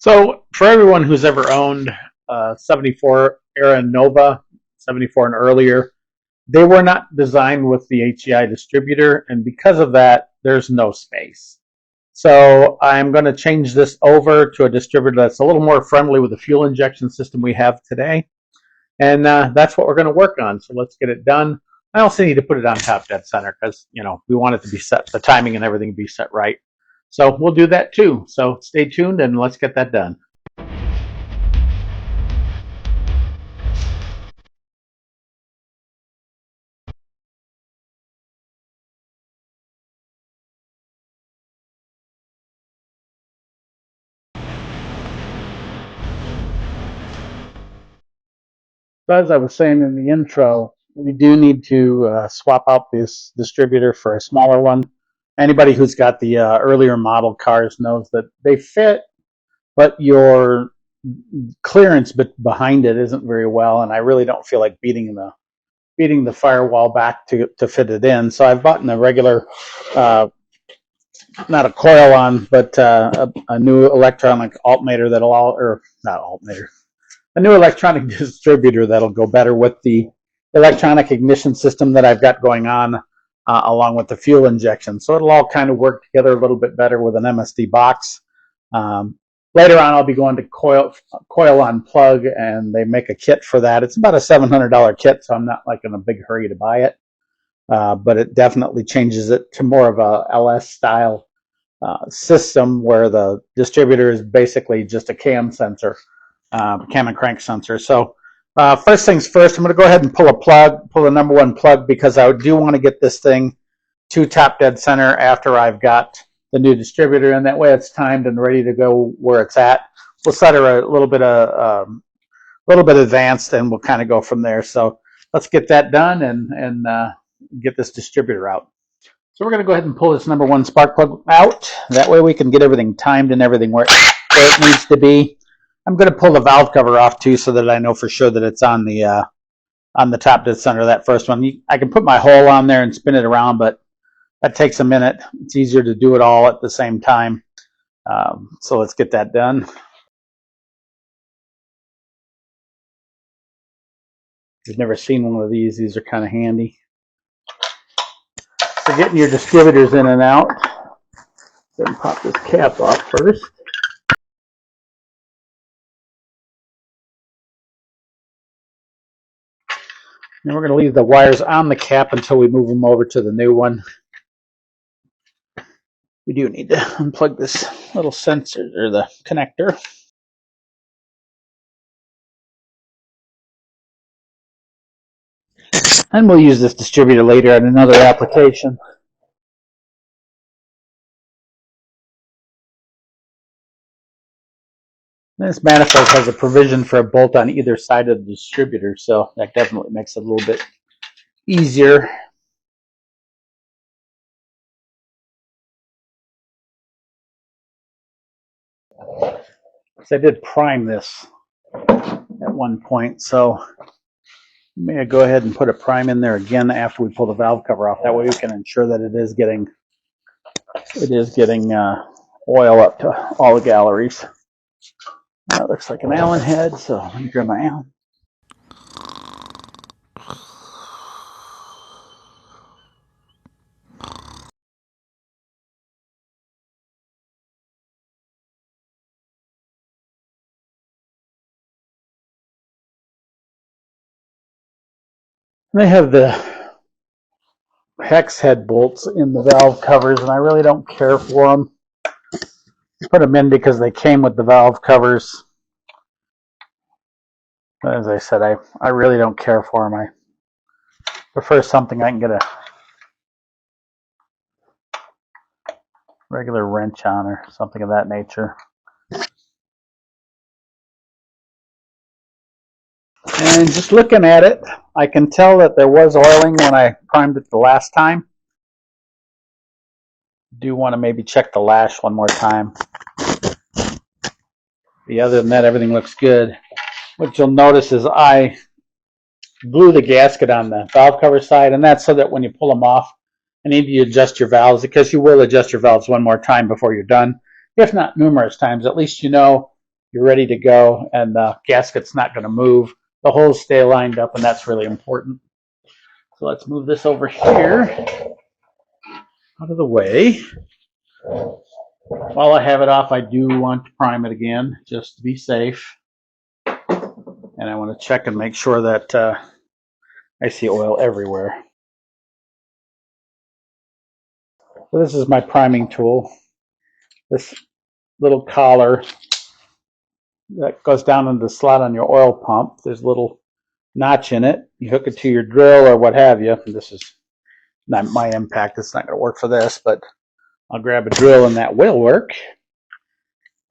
So for everyone who's ever owned 74 era Nova, 74 and earlier, they were not designed with the HEI distributor, and because of that, there's no space. So I'm going to change this over to a distributor that's a little more friendly with the fuel injection system we have today, and that's what we're going to work on. So let's get it done. I also need to put it on top dead center because we want it to be set, the timing and everything to be set right. So we'll do that too. So stay tuned and let's get that done. As I was saying in the intro, we do need to swap out this distributor for a smaller one. Anybody who's got the earlier model cars knows that they fit, but your clearance behind it isn't very well, and I really don't feel like beating the firewall back to fit it in. So I've bought a regular, not a coil on, but a new electronic alternator that'll or not alternator. A new electronic distributor that'll go better with the electronic ignition system that I've got going on along with the fuel injection. So it'll all kind of work together a little bit better with an MSD box. Later on, I'll be going to coil on plug, and they make a kit for that. It's about a $700 kit, so I'm not like in a big hurry to buy it. But it definitely changes it to more of a LS style system where the distributor is basically just a cam sensor. Cam and crank sensor. So first things first, I'm going to go ahead and pull the number one plug, because I do want to get this thing to top dead center after I've got the new distributor, and that way it's timed and ready to go where it's at. We'll set her a little bit advanced, and we'll kind of go from there. So let's get that done and get this distributor out. So we're going to go ahead and pull this number one spark plug out. That way we can get everything timed and everything where it needs to be. I'm going to pull the valve cover off too, so that I know for sure that it's on the top dead center of that first one. I can put my hole on there and spin it around, but that takes a minute. It's easier to do it all at the same time. So let's get that done. If you've never seen one of these are kind of handy. For getting your distributors in and out, then pop this cap off first. And we're going to leave the wires on the cap until we move them over to the new one. We do need to unplug this little sensor, or the connector. And we'll use this distributor later in another application. This manifold has a provision for a bolt on either side of the distributor, so that definitely makes it a little bit easier. So I did prime this at one point, so may go ahead and put a prime in there again after we pull the valve cover off. That way we can ensure that it is getting oil up to all the galleries. That looks like an Allen head, so let me grab my Allen. They have the hex head bolts in the valve covers, and I really don't care for them. I put them in because they came with the valve covers. But as I said, I really don't care for them. I prefer something I can get a regular wrench on or something of that nature. And just looking at it, I can tell that there was oiling when I primed it the last time. Do want to maybe check the lash one more time. Other than that, everything looks good. What you'll notice is I blew the gasket on the valve cover side, and that's so that when you pull them off, I need you to adjust your valves, because you will adjust your valves one more time before you're done. If not numerous times, at least you know you're ready to go, and the gasket's not going to move. The holes stay lined up, and that's really important. So let's move this over here out of the way. While I have it off, I do want to prime it again, just to be safe. And I want to check and make sure that I see oil everywhere. So this is my priming tool. This little collar that goes down into the slot on your oil pump. There's a little notch in it. You hook it to your drill or what have you. This is not my impact. It's not going to work for this, but I'll grab a drill and that will work.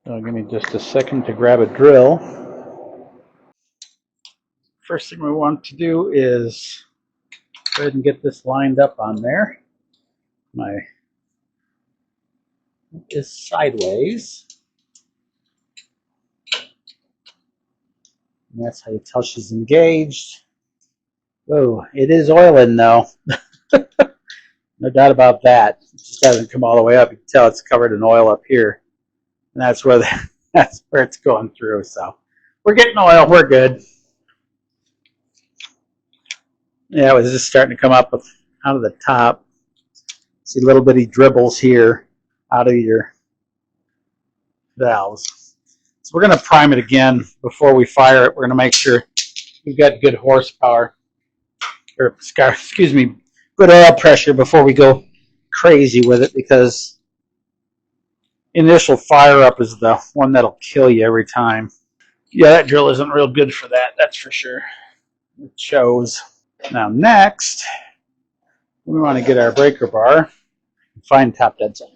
So give me just a second to grab a drill. First thing we want to do is go ahead and get this lined up on there. My is sideways. And that's how you tell she's engaged. Oh, it is oiling though. No doubt about that. It just hasn't come all the way up. You can tell it's covered in oil up here. And that's where that's where it's going through. So we're getting oil. We're good. Yeah, it was just starting to come up out of the top. See little bitty dribbles here out of your valves. So we're going to prime it again before we fire it. We're going to make sure we've got good horsepower, or excuse me, good oil pressure before we go crazy with it, because initial fire up is the one that'll kill you every time. Yeah, that drill isn't real good for that, that's for sure. It shows. Now next, we want to get our breaker bar and find top dead center.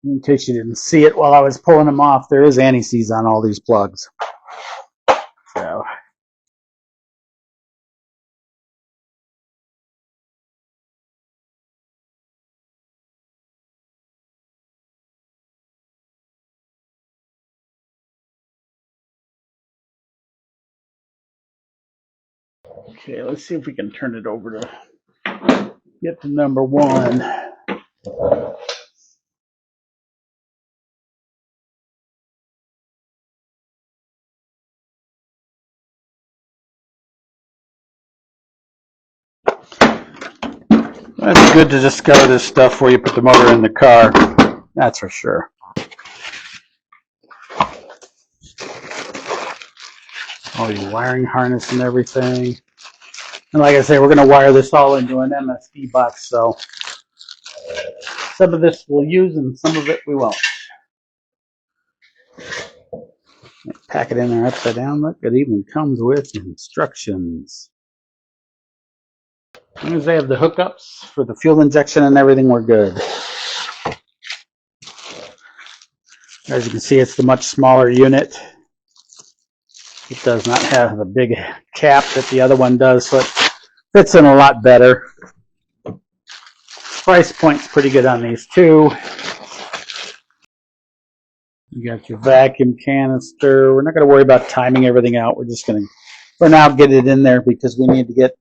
In case you didn't see it while I was pulling them off, there is anti-seize on all these plugs. So okay, let's see if we can turn it over to get to number one. It's good to discover this stuff before you put the motor in the car. That's for sure. All your wiring harness and everything. And like I say, we're going to wire this all into an MSD box, so some of this we'll use and some of it we won't. Pack it in there upside down. Look, it even comes with instructions. As long as they have the hookups for the fuel injection and everything, we're good. As you can see, it's the much smaller unit. It does not have the big cap that the other one does, so it fits in a lot better. Price point's pretty good on these too. You got your vacuum canister. We're not going to worry about timing everything out. We're just going to, for now, get it in there because we need to get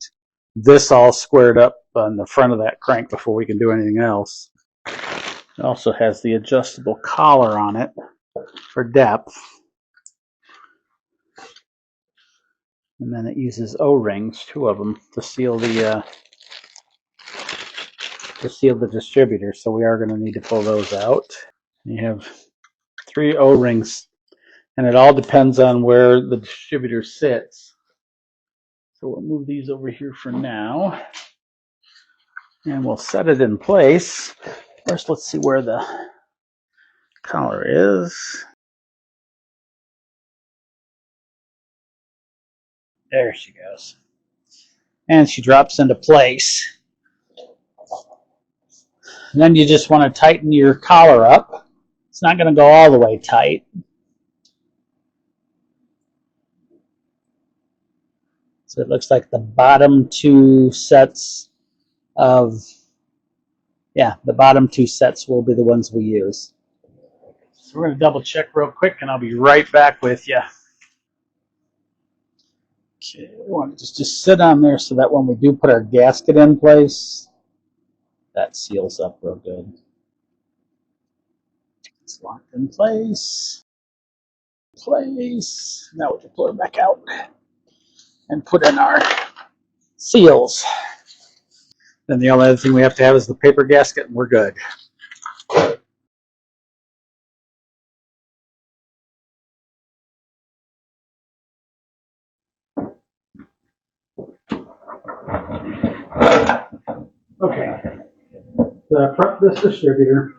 this all squared up on the front of that crank before we can do anything else. It also has the adjustable collar on it for depth. And then it uses O-rings, 2 of them, to seal the distributor. So we are going to need to pull those out. You have 3 O-rings, and it all depends on where the distributor sits. So we'll move these over here for now, and we'll set it in place. First, let's see where the collar is. There she goes. And she drops into place. And then you just want to tighten your collar up. It's not going to go all the way tight. So it looks like the bottom 2 sets of, the bottom 2 sets will be the ones we use. So we're going to double check real quick and I'll be right back with you. Okay, we want to just sit on there so that when we do put our gasket in place, that seals up real good. It's locked in place. Now we can pull it back out and put in our seals. Then the only other thing we have to have is the paper gasket, and we're good. Okay, to prep this distributor,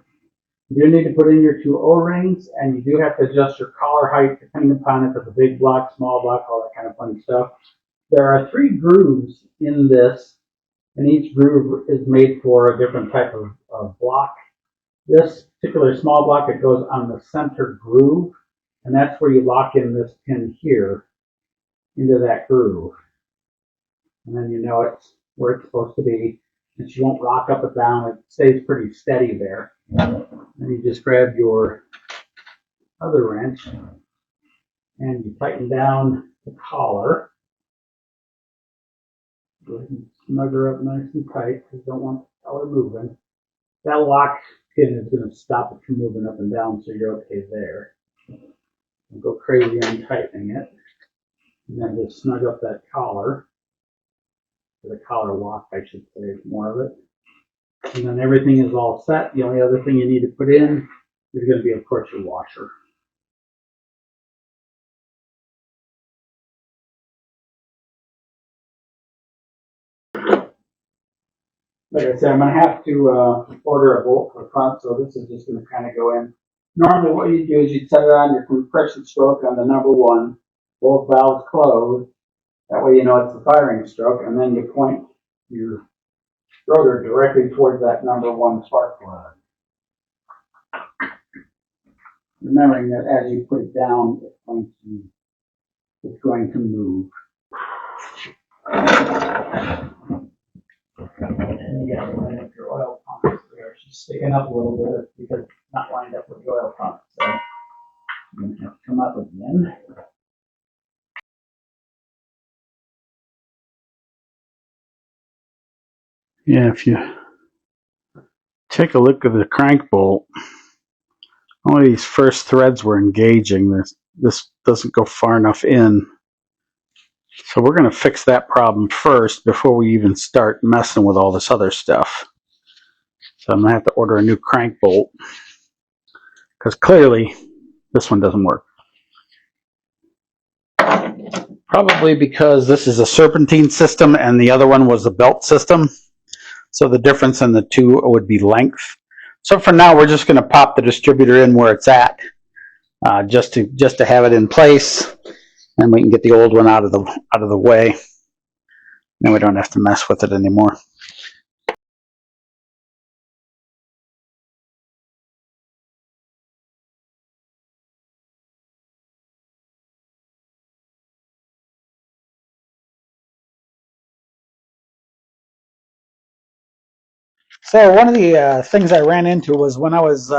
you do need to put in your 2 O-rings, and you do have to adjust your collar height depending upon if it's a big block, small block, all that kind of fun stuff. There are 3 grooves in this, and each groove is made for a different type of block. This particular small block, it goes on the center groove, and that's where you lock in this pin here into that groove. And then you know it's where it's supposed to be, and she won't rock up and down. It stays pretty steady there. Then you just grab your other wrench and you tighten down the collar. Go ahead and snug her up nice and tight because you don't want the collar moving. That lock pin is going to stop it from moving up and down, so you're okay there. And go crazy on tightening it. And then just snug up that collar. The collar lock, I should say, more of it. And then everything is all set. The only other thing you need to put in is going to be, of course, your washer. Like I said, I'm going to have to order a bolt for the front, so this is just going to kind of go in. Normally what you do is you set it on your compression stroke on the number 1, both valves closed. That way you know it's the firing stroke, and then you point your rotor directly towards that number 1 spark plug. Remembering that as you put it down, it's going to move. And you got to line up your oil pump there. She's sticking up a little bit because it's not lined up with the oil pump. So you're going to have to come up again. Yeah, if you take a look at the crank bolt, only these first threads were engaging. This doesn't go far enough in. So we're going to fix that problem first before we even start messing with all this other stuff. So I'm going to have to order a new crank bolt because clearly this one doesn't work. Probably because this is a serpentine system and the other one was a belt system. So the difference in the two would be length. So for now, we're just going to pop the distributor in where it's at, just to have it in place, and we can get the old one out of the way. Then we don't have to mess with it anymore. So one of the things I ran into was when I was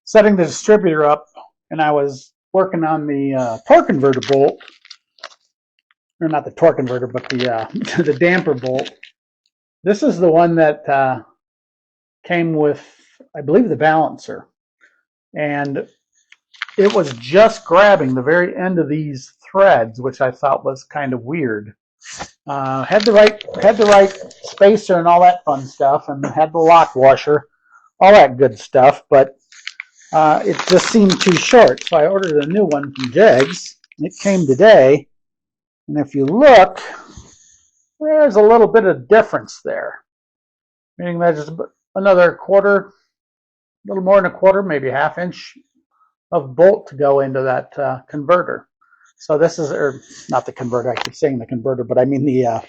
setting the distributor up and I was working on the torque converter bolt, or not the torque converter, but the the damper bolt. This is the one that came with, I believe, the balancer, and it was just grabbing the very end of these threads, which I thought was kind of weird. Had the right spacer and all that fun stuff, and had the lock washer, all that good stuff, but it just seemed too short. So I ordered a new one from Jegs. It came today, and if you look, there's a little bit of difference there. Meaning there's another quarter, a little more than a quarter, maybe half inch of bolt to go into that converter. So this is, or not the converter, I keep saying the converter, but I mean the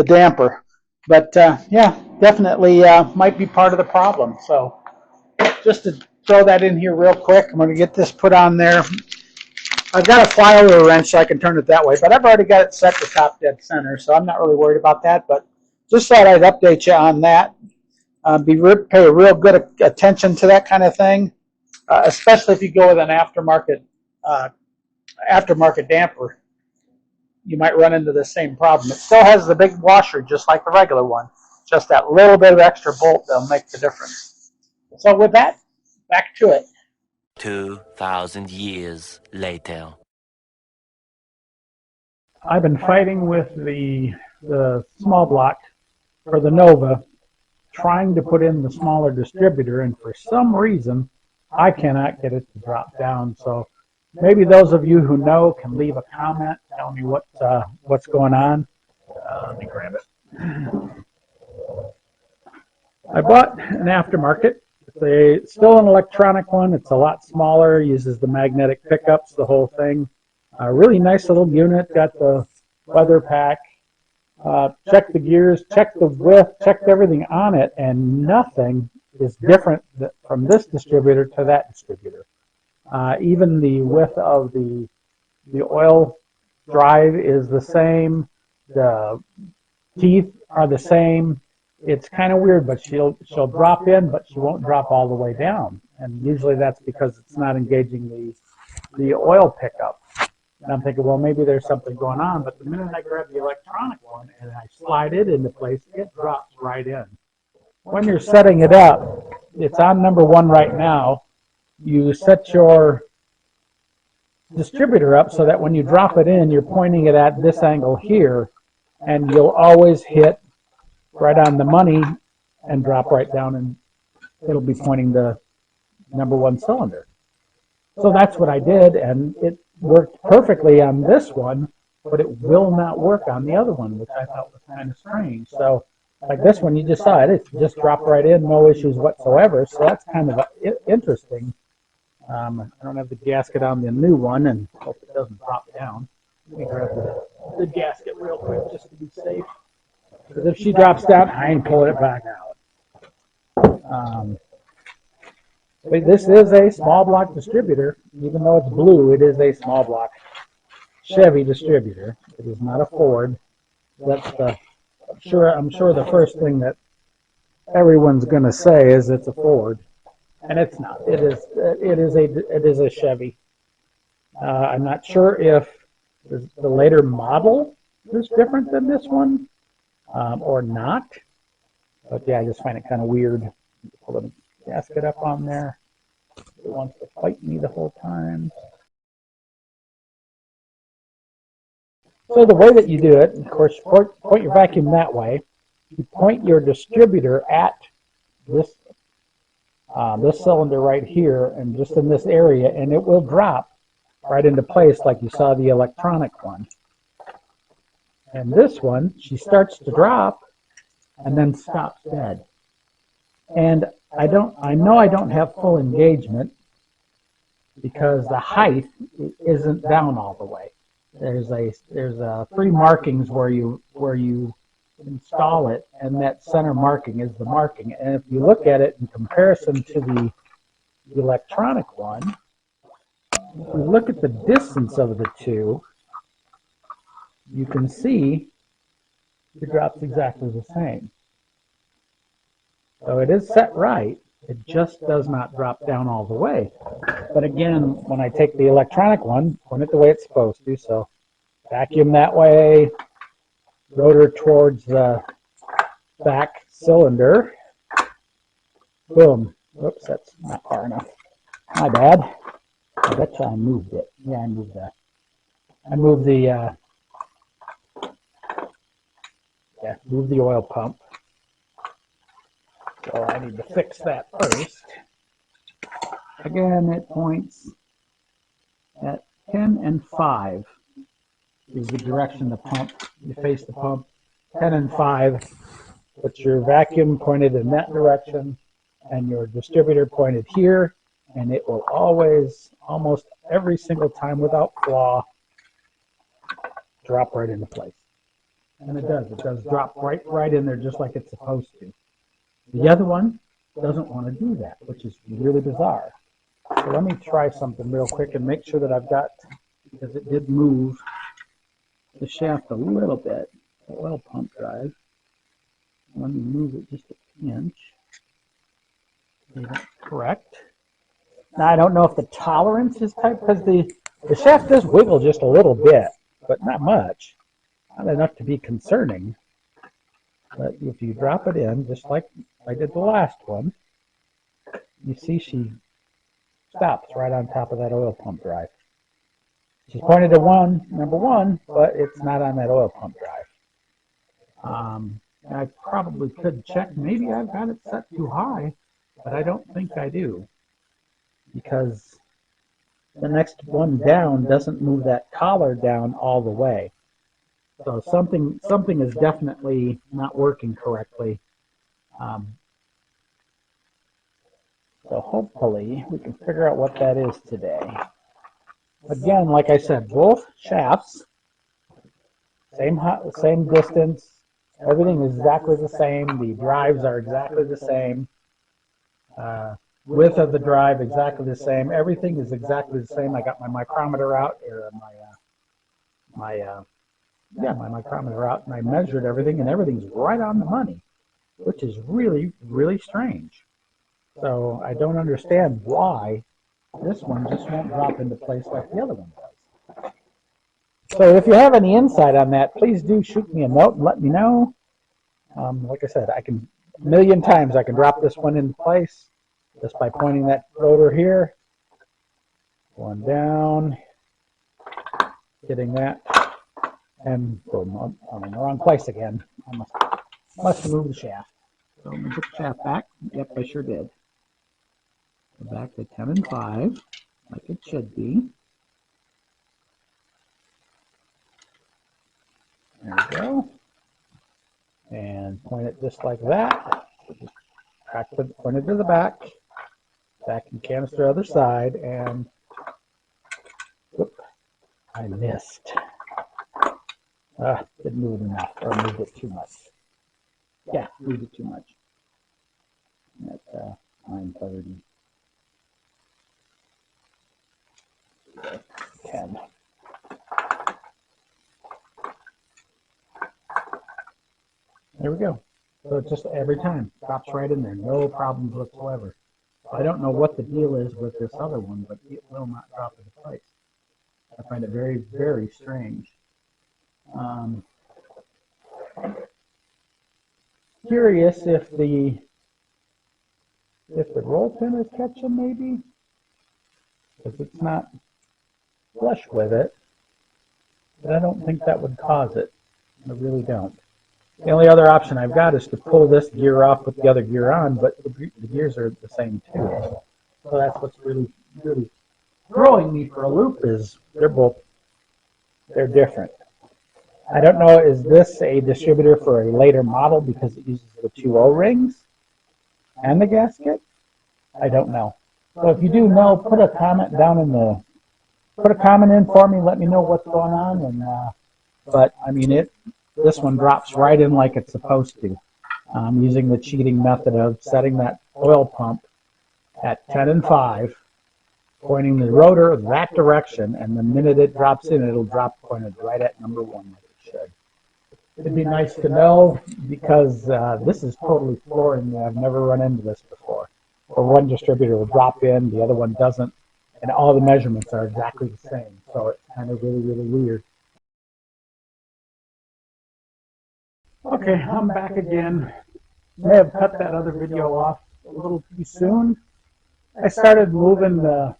damper. But yeah, definitely might be part of the problem. So just to throw that in here real quick, I'm going to get this put on there. I've got a flyover wrench so I can turn it that way, but I've already got it set to top dead center, so I'm not really worried about that. But just thought I'd update you on that. Pay real good attention to that kind of thing, especially if you go with an aftermarket damper. You might run into the same problem. It still has the big washer, just like the regular one, just that little bit of extra bolt that'll make the difference. So with that, back to it. 2,000 years later. I've been fighting with the small block for the Nova, trying to put in the smaller distributor, and for some reason, I cannot get it to drop down. So maybe those of you who know can leave a comment, tell me what's going on. Let me grab it. I bought an Aftermarket. It's still an electronic one. It's a lot smaller, uses the magnetic pickups, the whole thing. A really nice little unit, got the weather pack. Checked the gears, checked the width, checked everything on it, and nothing is different from this distributor to that distributor. Even the width of the oil drive is the same. The teeth are the same. It's kind of weird, but she'll drop in, but she won't drop all the way down. And usually that's because it's not engaging the oil pickup. And I'm thinking, well, maybe there's something going on. But the minute I grab the electronic one and I slide it into place, it drops right in. When you're setting it up, it's on number 1 right now. You set your distributor up so that when you drop it in, you're pointing it at this angle here, and you'll always hit right on the money and drop right down, and it'll be pointing the number 1 cylinder. So that's what I did, and it worked perfectly on this one, but it will not work on the other one, which I thought was kind of strange. So like this one, you just saw it. It just dropped right in, no issues whatsoever. So that's kind of interesting. I don't have the gasket on the new one, and hope it doesn't drop down. Let me grab the gasket real quick just to be safe. Because if she drops down, I ain't pulling it back out. But this is a small block distributor. Even though it's blue, it is a small block Chevy distributor. It is not a Ford. That's I'm sure the first thing that everyone's going to say is it's a Ford, and it's not. It is a Chevy. I'm not sure if the later model is different than this one or not, but yeah, I just find it kind of weird. Pull the gasket up on there. It wants to fight me the whole time. So the way that you do it, of course, point your vacuum that way. You point your distributor at this cylinder right here, and just in this area, and it will drop right into place like you saw the electronic one. And this one, she starts to drop and then stops dead. And I know I don't have full engagement because the height isn't down all the way. There's 3 markings where you install it, and that center marking is the marking. And if you look at it in comparison to the electronic one, if we look at the distance of the two, you can see it drops exactly the same. So it is set right. It just does not drop down all the way. But again, when I take the electronic one, point it the way it's supposed to. So vacuum that way, rotor towards the back cylinder. Boom. Whoops, that's not far enough. My bad. I bet you I moved it. Yeah, I moved that. I moved the oil pump. So I need to fix that first. Again, it points at 10 and 5 is the direction the pump, you face the pump. 10 and 5, put your vacuum pointed in that direction and your distributor pointed here, and it will always, almost every single time without flaw, drop right into place. And it does drop right in there just like it's supposed to. The other one doesn't want to do that, which is really bizarre. So let me try something real quick and make sure that I've got, because it did move the shaft a little bit, the oil pump drive. Let me move it just a pinch. Okay, that's correct. Now I don't know if the tolerance is tight, because the shaft does wiggle just a little bit, but not much. Not enough to be concerning. But if you drop it in, just like I did the last one, you see she stops right on top of that oil pump drive. She's pointed to number one, but it's not on that oil pump drive. I probably could check. Maybe I've got it set too high, but I don't think I do, because the next one down doesn't move that collar down all the way. So something is definitely not working correctly. So hopefully we can figure out what that is today. Again, like I said, both shafts, same distance. Everything is exactly the same. The drives are exactly the same. Width of the drive exactly the same. Everything is exactly the same. I got my micrometer out, or my micrometer out, and I measured everything, and everything's right on the money, which is really, really strange. So I don't understand why this one just won't drop into place like the other one does. So if you have any insight on that, please do shoot me a note and let me know. Like I said, a million times I can drop this one into place just by pointing that rotor here, going down, getting that, and boom, I'm in the wrong place again. I must have moved the shaft. So I'm going to put the shaft back. Yep, I sure did. Go back to 10 and 5, like it should be. There we go. And point it just like that. Point it to the back. Vacuum canister other side, and whoop, I missed. Didn't move enough, or moved it too much. Yeah, moved it too much. At 9:30. 10. There we go. So it's just every time drops right in there, no problems whatsoever. I don't know what the deal is with this other one, but it will not drop into place. I find it very, very strange. Curious if the roll pin is catching, maybe, because it's not flush with it. But I don't think that would cause it. I really don't. The only other option I've got is to pull this gear off with the other gear on, but the gears are the same too. So that's what's really, really throwing me for a loop, is they're different. I don't know, is this a distributor for a later model because it uses the two O-rings and the gasket? I don't know. So if you do know, put a comment in for me, let me know what's going on. And but I mean, this one drops right in like it's supposed to. Using the cheating method of setting that oil pump at 10 and 5, pointing the rotor that direction, and the minute it drops in, it'll drop pointed right at number 1 like it should. It'd be nice to know, because this is totally flooring me. I've never run into this before. Where one distributor will drop in, the other one doesn't, and all the measurements are exactly the same. So it's kind of really, really weird. Okay, I'm back again. May have cut that other video off a little too soon. I started moving the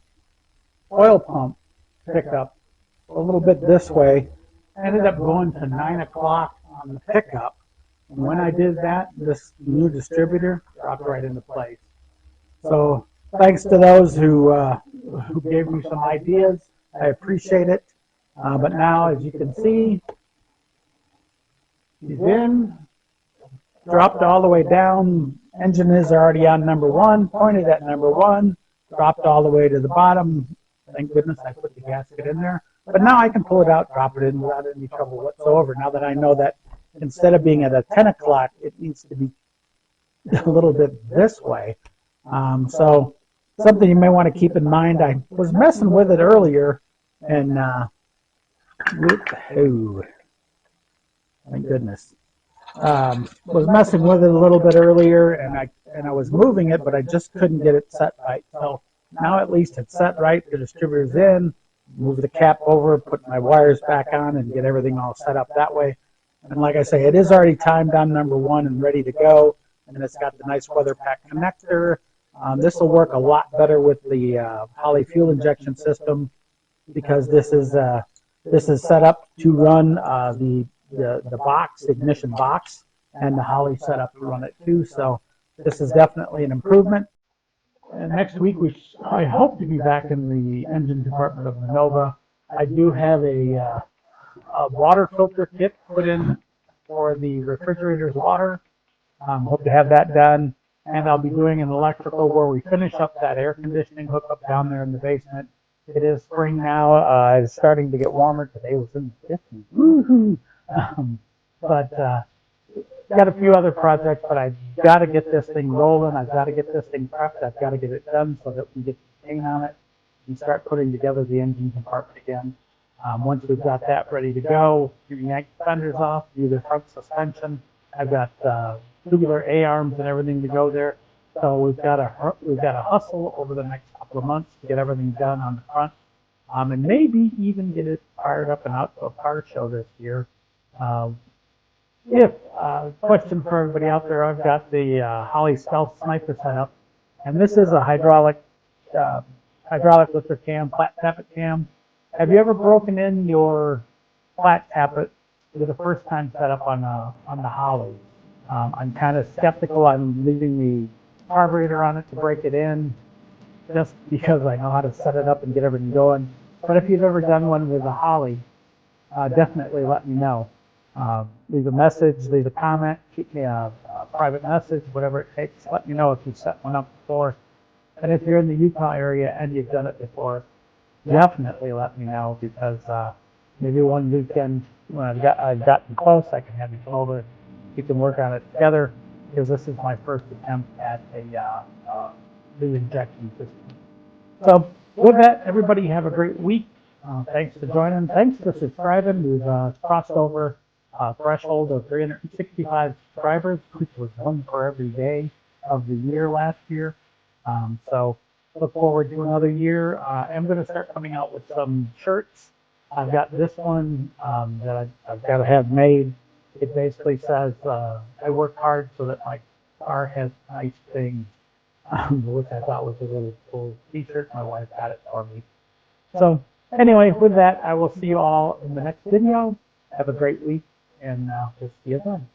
oil pump pickup a little bit this way. I ended up going to 9 o'clock on the pickup. And when I did that, this new distributor dropped right into place. So thanks to those who gave me some ideas. I appreciate it. But now, as you can see, she's in, dropped all the way down. Engine is already on number 1, pointed at number 1, dropped all the way to the bottom. Thank goodness I put the gasket in there. But now I can pull it out, drop it in without any trouble whatsoever, now that I know that instead of being at a 10 o'clock, it needs to be a little bit this way. So something you may want to keep in mind. I was messing with it earlier, and thank goodness. Was messing with it a little bit earlier, and I was moving it, but I just couldn't get it set right. So now at least it's set right. The distributor's in. Move the cap over, put my wires back on, and get everything all set up that way. And like I say, it is already timed on #1 and ready to go. And it's got the nice weather pack connector. This will work a lot better with the Holley fuel injection system because this is set up to run the box, ignition box, and the Holley setup to run it too. So this is definitely an improvement. And next week, I hope to be back in the engine department of the Nova. I do have a water filter kit put in for the refrigerator's water. Hope to have that done. And I'll be doing an electrical where we finish up that air conditioning hookup down there in the basement. It is spring now. It's starting to get warmer. Today was in the 50s. Woohoo! But got a few other projects, but I've got to get this thing rolling. I've got to get this thing prepped. I've got to get it done so that we get the paint on it and start putting together the engine compartment again. Once we've got that ready to go, you can yank the fenders off, do the front suspension. I've got tubular A-arms and everything to go there. So we've got a hustle over the next couple of months to get everything done on the front, and maybe even get it fired up and out to a car show this year. Question for everybody out there, I've got the Holley Stealth Sniper set up, and this is a hydraulic lifter cam, flat tappet cam. Have you ever broken in your flat tappet for the first time set up on the Holley? I'm kind of skeptical on leaving the carburetor on it to break it in, just because I know how to set it up and get everything going. But if you've ever done one with a Holley, definitely let me know. Leave a message, leave a comment, keep me a private message, whatever it takes. Let me know if you've set one up before. And if you're in the Utah area and you've done it before, definitely let me know, because maybe one weekend when I've gotten close, I can have you come over and we can work on it together, because this is my first attempt at a new injection system. So with that, everybody have a great week. Thanks for joining. Thanks for subscribing. We've crossed over a threshold of 365 subscribers, which was one for every day of the year last year. So look forward to another year. I'm going to start coming out with some shirts. I've got this one that I've got to have made. It basically says, I work hard so that my car has nice things, which I thought was a really cool t-shirt. My wife got it for me. So anyway, with that, I will see you all in the next video. Have a great week, and we'll see you then.